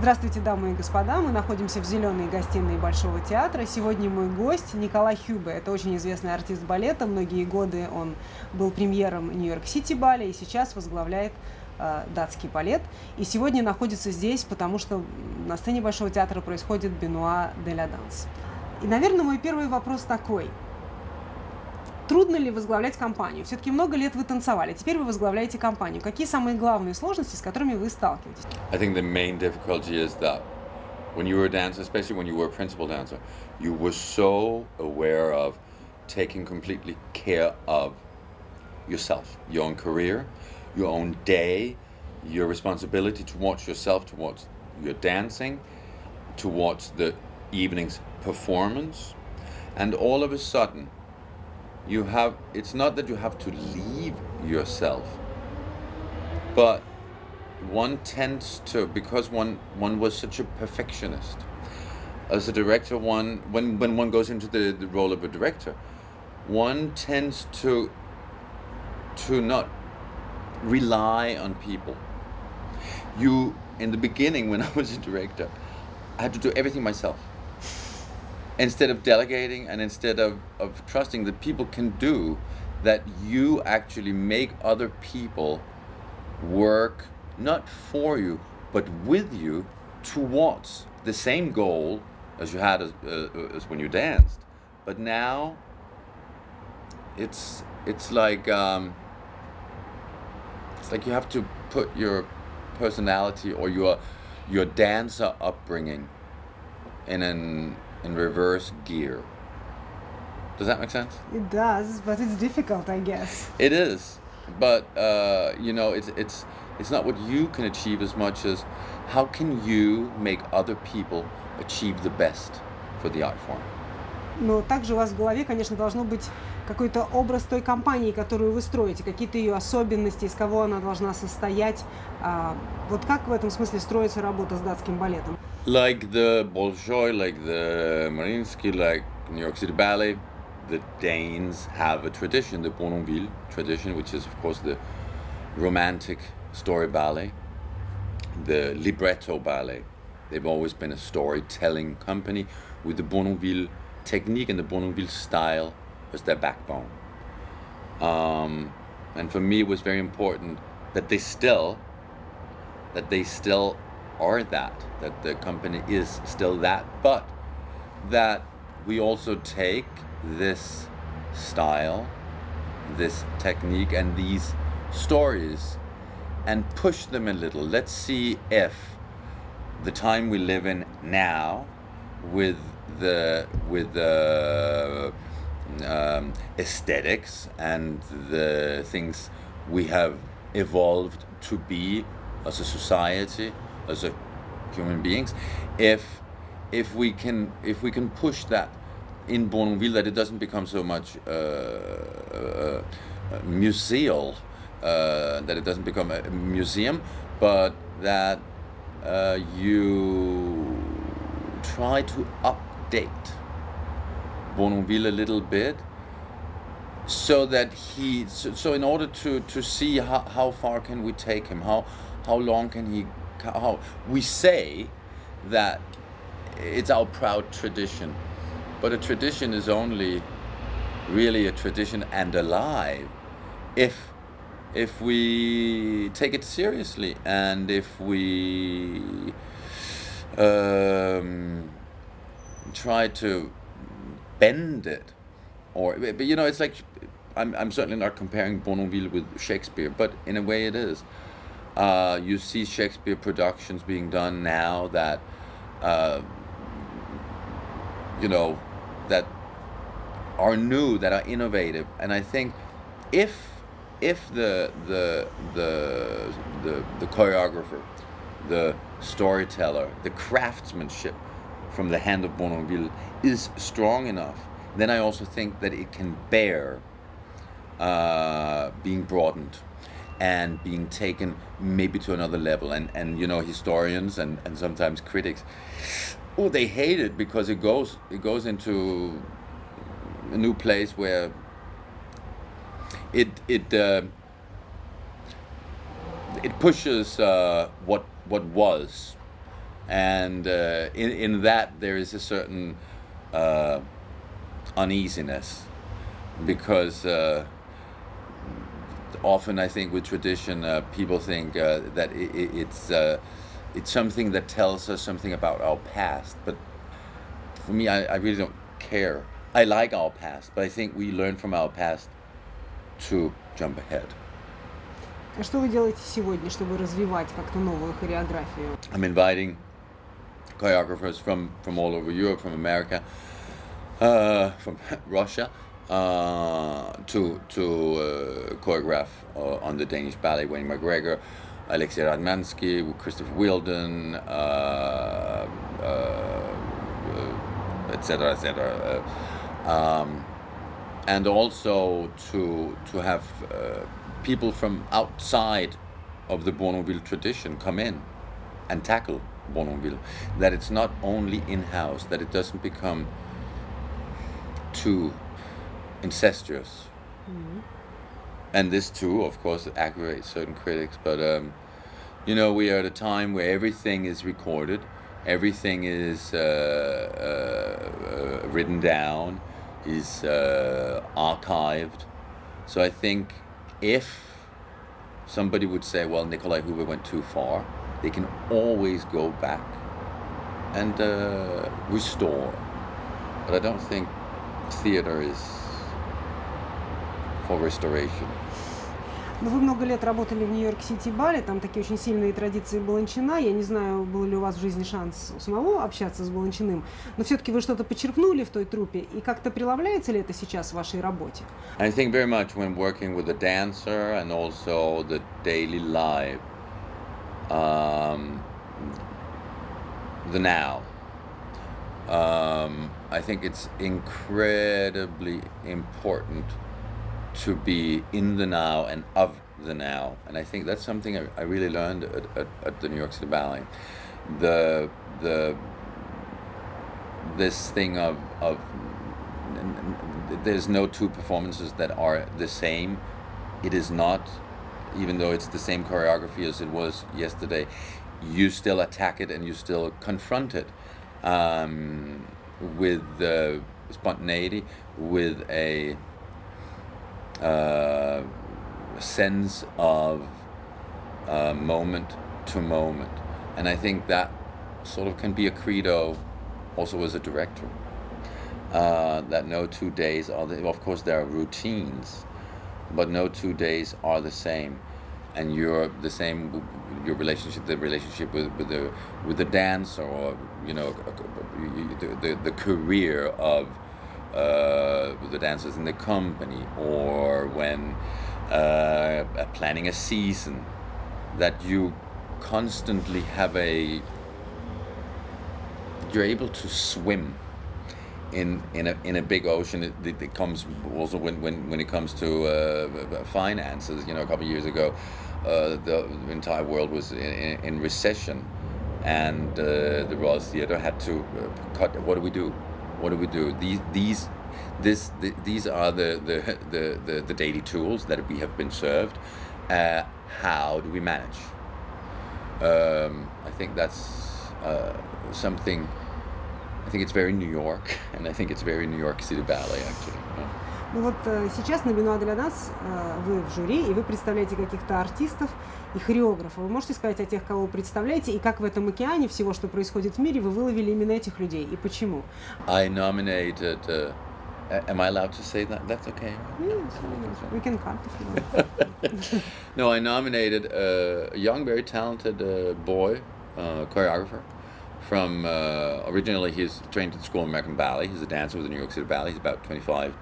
Здравствуйте, дамы и господа. Мы находимся в Зеленой гостиной Большого театра. Сегодня мой гость Николай Хьюббе. Это очень известный артист балета. Многие годы он был премьером Нью-Йорк-Сити балет и сейчас возглавляет датский балет. И сегодня находится здесь, потому что на сцене Большого театра происходит Benois de la Danse. И, наверное, мой первый вопрос такой. Трудно ли возглавлять компанию? Все-таки много лет вы танцевали, теперь вы возглавляете компанию. Какие самые главные сложности, с которыми вы сталкиваетесь? I think the main difficulty is that when you were a dancer, especially when you were a principal dancer, you were so aware of taking completely care of yourself, your own career, your own day, your responsibility towards yourself, towards your dancing, towards the evening's performance, and all of a sudden, it's not that you have to leave yourself, but one tends to, because one was such a perfectionist. As a director, when one goes into the role of a director, one tends to not rely on people. In the beginning, when I was a director, I had to do everything myself. Instead of delegating and instead of trusting that people can do, that you actually make other people work not for you, but with you towards the same goal as you had as when you danced. But now it's like you have to put your personality or your dancer upbringing in reverse gear. Does that make sense? It does, but it's difficult, I guess. It is, but it's not what you can achieve as much as how can you make other people achieve the best for the art form. Но также у вас в голове, конечно, должно быть какой-то образ той компании, которую вы строите, какие-то ее особенности, из кого она должна состоять. Вот как в этом смысле строится работа с датским балетом? Like the Bolshoi, like the Mariinsky, like New York City Ballet, the Danes have a tradition, the Bournonville tradition, which is, of course, the romantic story ballet, the libretto ballet. They've always been a storytelling company with the Bournonville technique and the Bournonville style as their backbone. And for me, it was very important that they still are that the company is still that, but that we also take this style, this technique, and these stories and push them a little. Let's see if the time we live in now, with the aesthetics and the things we have evolved to be as a society, as a human beings, if we can push that in Bournonville, that it doesn't become so much museal, that it doesn't become a museum, but that you try to update Bournonville a little bit, so that so in order to see how far can we take him, how long can he. How we say that it's our proud tradition, but a tradition is only really a tradition and alive if we take it seriously and if we try to bend it, but it's like I'm certainly not comparing Bournonville with Shakespeare, but in a way it is. You see Shakespeare productions being done now that, that are new, that are innovative, and I think if the choreographer, the storyteller, the craftsmanship from the hand of Bournonville is strong enough, then I also think that it can bear being broadened and being taken maybe to another level, and historians and sometimes critics, they hate it because it goes into a new place where it pushes what was And in that there is a certain uneasiness, because often I think with tradition people think that it's something that tells us something about our past. But for me, I really don't care. I like our past, but I think we learn from our past to jump ahead. А что вы делаете сегодня, чтобы развивать как-то новую хореографию? I'm inviting choreographers from all over Europe, from America, from Russia, to choreograph on the Danish Ballet. Wayne McGregor, Alexei Radmansky, Christopher Wheeldon, etc., etc. And also to have people from outside of the Bournonville tradition come in and tackle Bournonville. That it's not only in-house, that it doesn't become too incestuous. Mm-hmm. And this too, of course, aggravates certain critics. But you know, we are at a time where everything is recorded, everything is written down, is archived. So I think if somebody would say, well, Nikolaj Hübbe went too far, they can always go back and restore. But I don't think theater is for restoration. Ну, вы много лет работали в Нью-Йорк-Сити Бале, там такие очень сильные традиции баланчина. Я не знаю, был ли у вас в жизни шанс у самого общаться с баланчиным, но все-таки вы что-то почерпнули в той труппе, и как-то преломляется ли это сейчас в вашей работе? I think very much when working with a dancer and also the daily life, the now. I think it's incredibly important to be in the now and of the now, and I think that's something I really learned at the New York City Ballet. This thing of there's no two performances that are the same. It is not, even though it's the same choreography as it was yesterday, you still attack it and you still confront it with spontaneity, with a sense of moment to moment. And I think that sort of can be a credo also as a director. That no 2 days are of course there are routines, but no 2 days are the same. And you're the same, your relationship with the dancer, or you know, the career of the dancers in the company, or when planning a season, that you constantly have you're able to swim in a big ocean. It comes also when it comes to finances. You know, a couple of years ago, the entire world was in recession, and the Royal Theatre had to cut. What do we do? What do we do? These are the daily tools that we have been served. How do we manage? I think that's something. I think it's very New York, and I think it's very New York City Ballet, actually. Yeah. Ну вот сейчас на Benois для нас вы в жюри, и вы представляете каких-то артистов и хореографов. Вы можете сказать о тех, кого вы представляете, и как в этом океане всего, что происходит в мире, вы выловили именно этих людей, и почему? I nominated... am I allowed to say that? That's okay. Yes, we can cut if you want. No, I nominated a young, very talented boy, choreographer. From originally, he's trained at the School of American Ballet. He's a dancer with the New York City Ballet. He's about 25,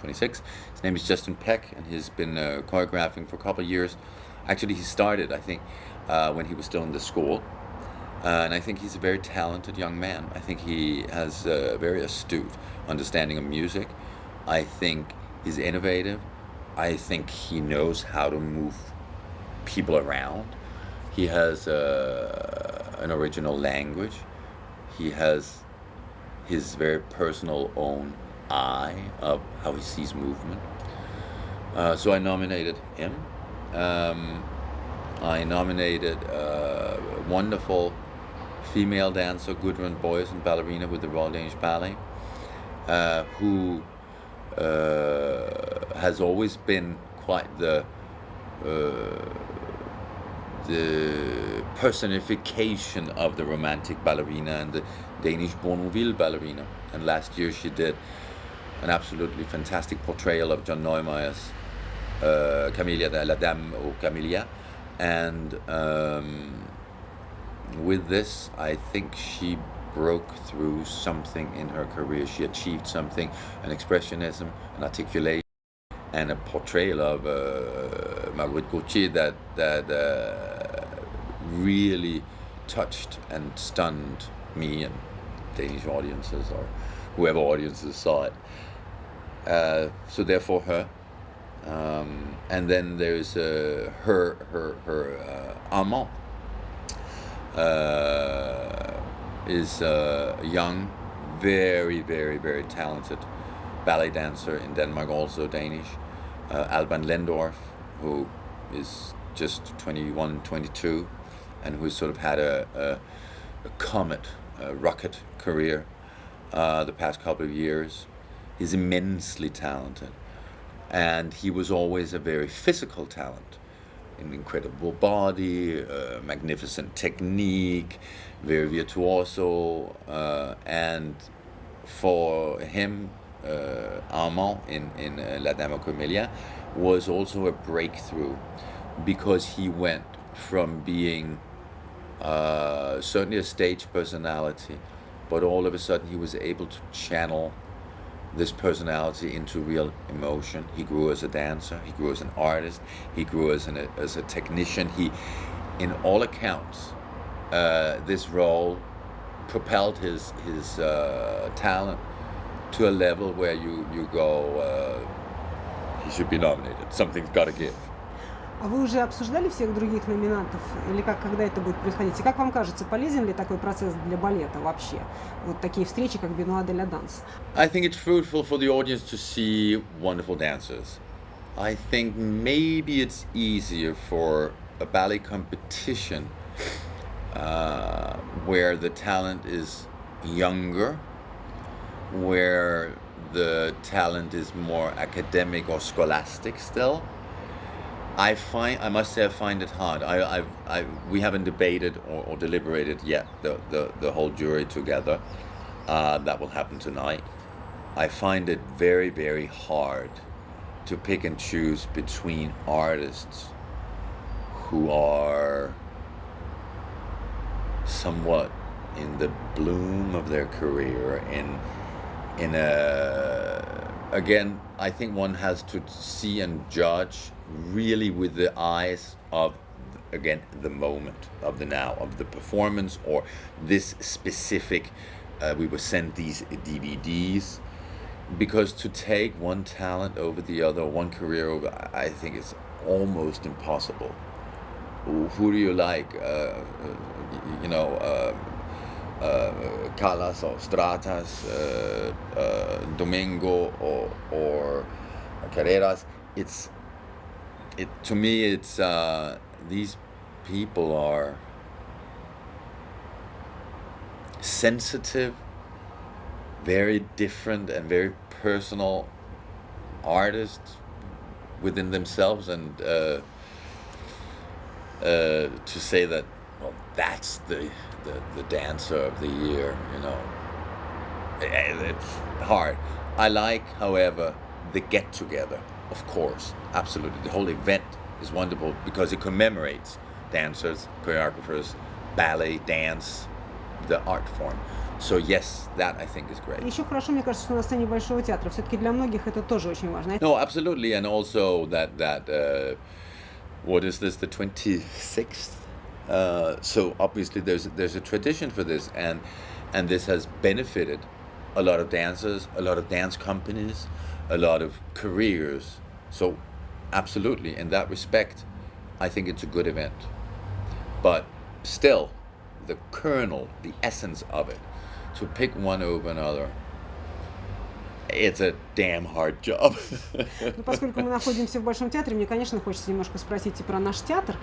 26. His name is Justin Peck, and he's been choreographing for a couple of years. Actually, he started, I think, when he was still in the school. And I think he's a very talented young man. I think he has a very astute understanding of music. I think he's innovative. I think he knows how to move people around. He has an original language. He has his very personal own eye of how he sees movement. So I nominated him. I nominated a wonderful female dancer, Gudrun Boysen, ballerina with the Royal Danish Ballet, who has always been quite the personification of the romantic ballerina and the Danish Benois ballerina. And last year she did an absolutely fantastic portrayal of John Neumeyer's Camélia, La Dame aux Camélias. And with this, I think she broke through something in her career. She achieved something, an expressionism, an articulation, and a portrayal of Marguerite Gautier that really touched and stunned me and Danish audiences, or whoever audiences saw it. So therefore her. And then there's her amant is a young, very, very, very talented ballet dancer in Denmark, also Danish, Alban Lendorf, who is just 21, 22, and who's sort of had a rocket career the past couple of years. He's immensely talented. And he was always a very physical talent, an incredible body, magnificent technique, very virtuoso, and for him, Armand in La Dame aux Camélias was also a breakthrough, because he went from being certainly a stage personality, but all of a sudden he was able to channel this personality into real emotion. He grew as a dancer, he grew as an artist, he grew as a technician. He, in all accounts, this role propelled his talent to a level where you go, he should be nominated. Something's got to give. А вы уже обсуждали всех других номинантов? Или когда это будет происходить? И как вам кажется, полезен ли такой процесс для балета вообще? Вот такие встречи, как Benois de la Danse. I think it's fruitful for the audience to see wonderful dancers. I think maybe it's easier for a ballet competition where the talent is younger, where the talent is more academic or scholastic still. I must say I find it hard. We haven't debated or deliberated yet, the whole jury together. That will happen tonight. I find it very, very hard to pick and choose between artists who are somewhat in the bloom of their career, again, I think one has to see and judge really with the eyes of, again, the moment, of the now, of the performance, or this specific, we were sent these DVDs, because to take one talent over the other, one career over, I think it's almost impossible. Who do you like? Callas or Stratas, Domingo or Carreras. To me, it's these people are sensitive, very different and very personal artists within themselves, and to say that, well, that's the dancer of the year, it's hard. I like, however, the get-together, of course, absolutely. The whole event is wonderful because it commemorates dancers, choreographers, ballet, dance, the art form. So yes, that I think is great. Еще хорошо, мне кажется, что на сцене Большого театра. Все-таки для многих это тоже очень важно. No, absolutely, and also that what is this, the 26th? So obviously there's a tradition for this, and this has benefited a lot of dancers, a lot of dance companies, a lot of careers. So absolutely, in that respect, I think it's a good event. But still, the kernel, the essence of it, to pick one over another, it's a damn hard job. Ну, поскольку мы находимся в Большом театре, мне, конечно, хочется немножко спросить и про наш театр.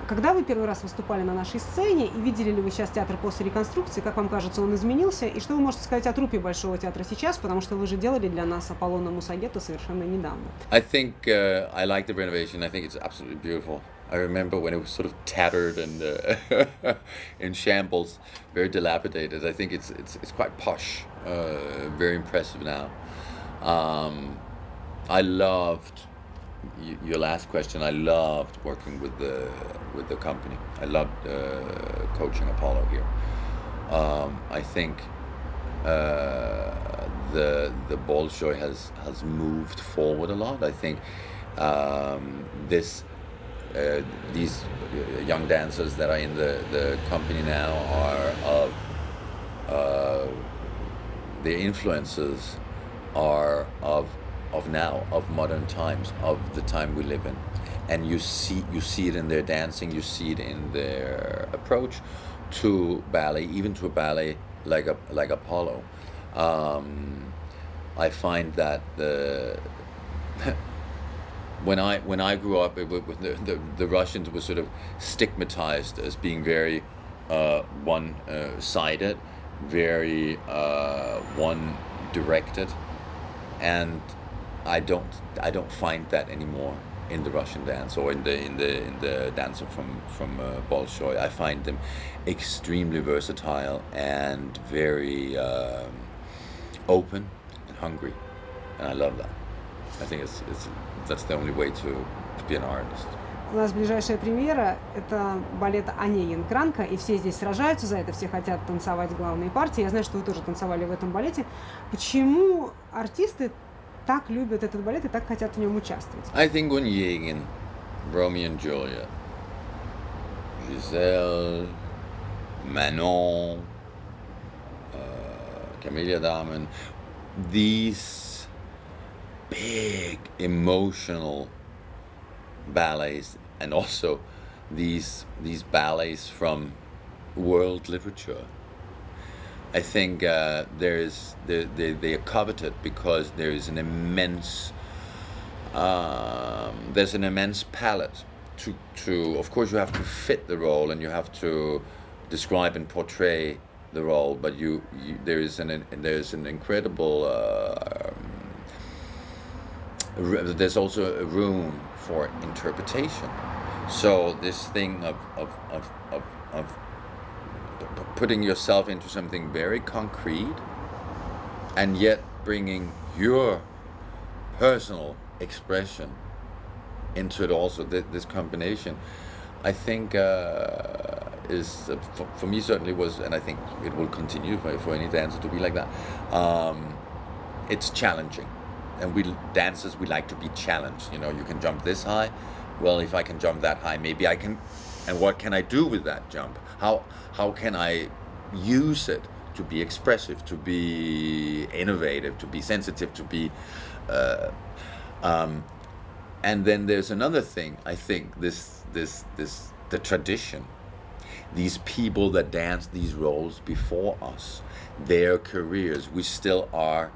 Когда вы первый раз выступали на нашей сцене, и видели ли вы сейчас театр после реконструкции, как вам кажется, он изменился? И что вы можете сказать о труппе Большого театра сейчас, потому что вы же делали для нас Аполлона Мусагета совершенно недавно. I think I like the renovation. I think it's absolutely beautiful. I remember when it was sort of tattered and in shambles, very dilapidated. I think it's quite posh, very impressive now. I loved your last question. I loved working with the company. I loved coaching Apollo here. I think the Bolshoi has moved forward a lot. I think these young dancers that are in the company now are of their influences are of now, of modern times, of the time we live in, and you see it in their dancing, you see it in their approach to ballet, even to a ballet like Apollo. I find that when I grew up, the Russians were sort of stigmatized as being very one-sided, very one-directed, and I don't find that anymore in the Russian dance or in the dancer from Bolshoi. I find them extremely versatile and very open and hungry, and I love that. I think that's the only way to be an artist. У нас ближайшая премьера – это балет «Онегин Кранка», и все здесь сражаются за это, все хотят танцевать главные партии. Я знаю, что вы тоже танцевали в этом балете. Почему артисты так любят этот балет и так хотят в нем участвовать? I think Onegin, Romeo and Juliet, Giselle, Manon, Camilla Damen, these big emotional ballets, and also these ballets from world literature. I think they are coveted because there is an immense there's an immense palette to of course you have to fit the role and you have to describe and portray the role, but there's an incredible there's also a room for interpretation. So this thing of putting yourself into something very concrete and yet bringing your personal expression into it also, this combination, I think is for me certainly was, and I think it will continue for any dancer to be like that. It's challenging. And we dancers, we like to be challenged. You know, you can jump this high. Well, if I can jump that high, maybe I can. And what can I do with that jump? How can I use it to be expressive, to be innovative, to be sensitive, to be. And then there's another thing. I think the tradition. These people that danced these roles before us, their careers, we still are.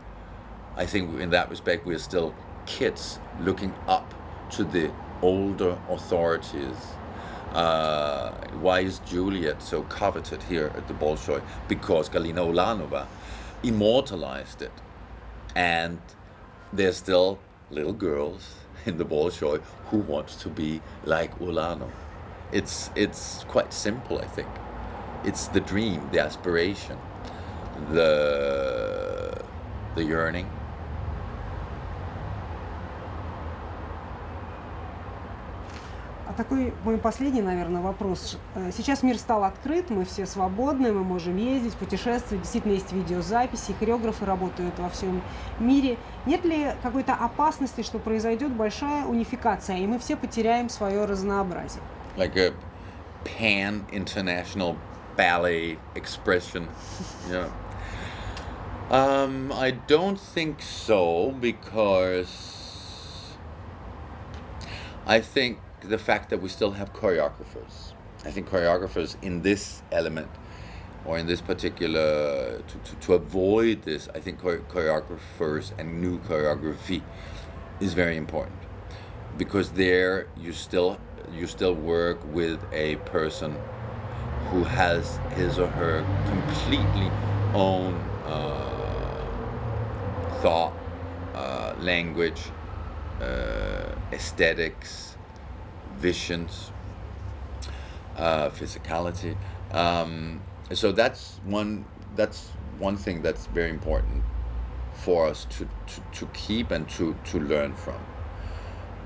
I think in that respect we're still kids looking up to the older authorities. Why is Juliet so coveted here at the Bolshoi? Because Galina Ulanova immortalized it. And there's still little girls in the Bolshoi who want to be like Ulanov. It's quite simple, I think. It's the dream, the aspiration, the yearning. Такой мой последний, наверное, вопрос. Сейчас мир стал открыт, мы все свободны, мы можем ездить, путешествовать, действительно есть видеозаписи, хореографы работают во всем мире. Нет ли какой-то опасности, что произойдет большая унификация, и мы все потеряем свое разнообразие? Like a pan-international ballet expression. Yeah. I don't think so, because I think the fact that we still have choreographers. I think choreographers in this element or in this particular, to avoid this, I think choreographers and new choreography is very important, because there you still work with a person who has his or her completely own thought, language, aesthetics, visions, physicality. So that's one thing that's very important for us to keep and to learn from,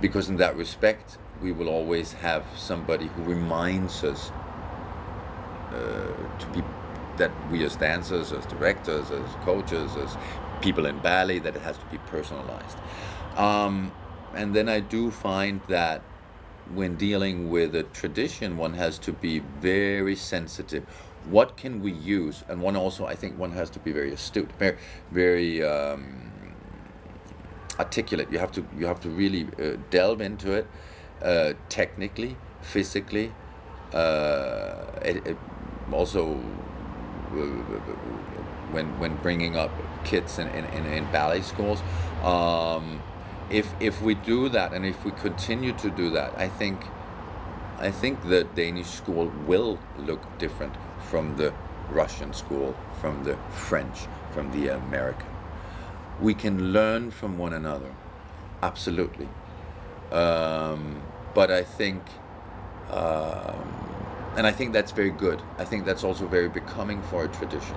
because in that respect we will always have somebody who reminds us to be that we as dancers, as directors, as coaches, as people in ballet, that it has to be personalized. And then I do find that when dealing with a tradition, one has to be very sensitive. What can we use? And I think one has to be very astute, very articulate. You have to really delve into it, technically, physically, also when bringing up kids in ballet schools. If we do that, and if we continue to do that, I think the Danish school will look different from the Russian school, from the French, from the American. We can learn from one another, absolutely. But I think, and I think that's very good. I think that's also very becoming for a tradition.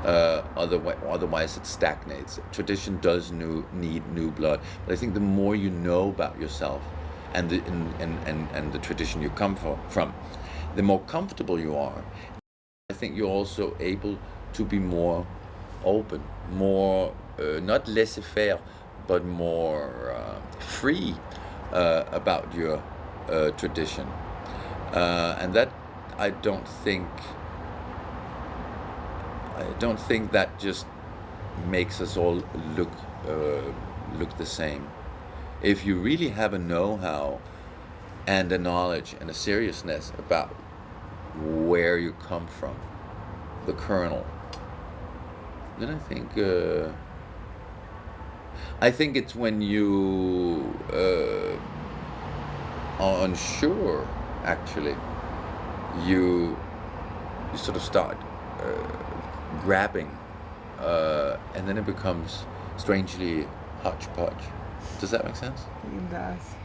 Otherwise it stagnates. Tradition does need new blood. But I think the more you know about yourself and the tradition you come from, the more comfortable you are. I think you're also able to be more open, more not laissez-faire, but more free about your tradition, and that I don't think that just makes us all look the same. If you really have a know-how and a knowledge and a seriousness about where you come from, the kernel, then I think it's when you are unsure, actually, you sort of start grabbing, and then it becomes strangely hodgepodge. Does that make sense? It does.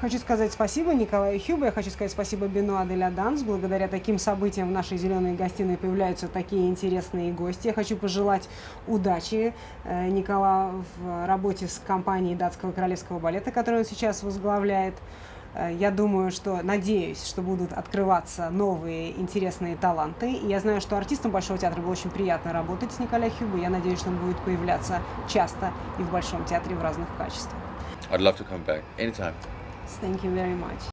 Хочу сказать спасибо Николаю Хьюббе, я хочу сказать спасибо Benois de la Danse. Благодаря таким событиям в нашей «Зеленой гостиной» появляются такие интересные гости. Я хочу пожелать удачи Николаю в работе с компанией датского королевского балета, которую он сейчас возглавляет. Я думаю, надеюсь, что будут открываться новые интересные таланты. И я знаю, что артистам Большого театра было очень приятно работать с Николаем Хьюббе. Я надеюсь, что он будет появляться часто и в Большом театре в разных качествах. I'd love to come back anytime. Thank you very much.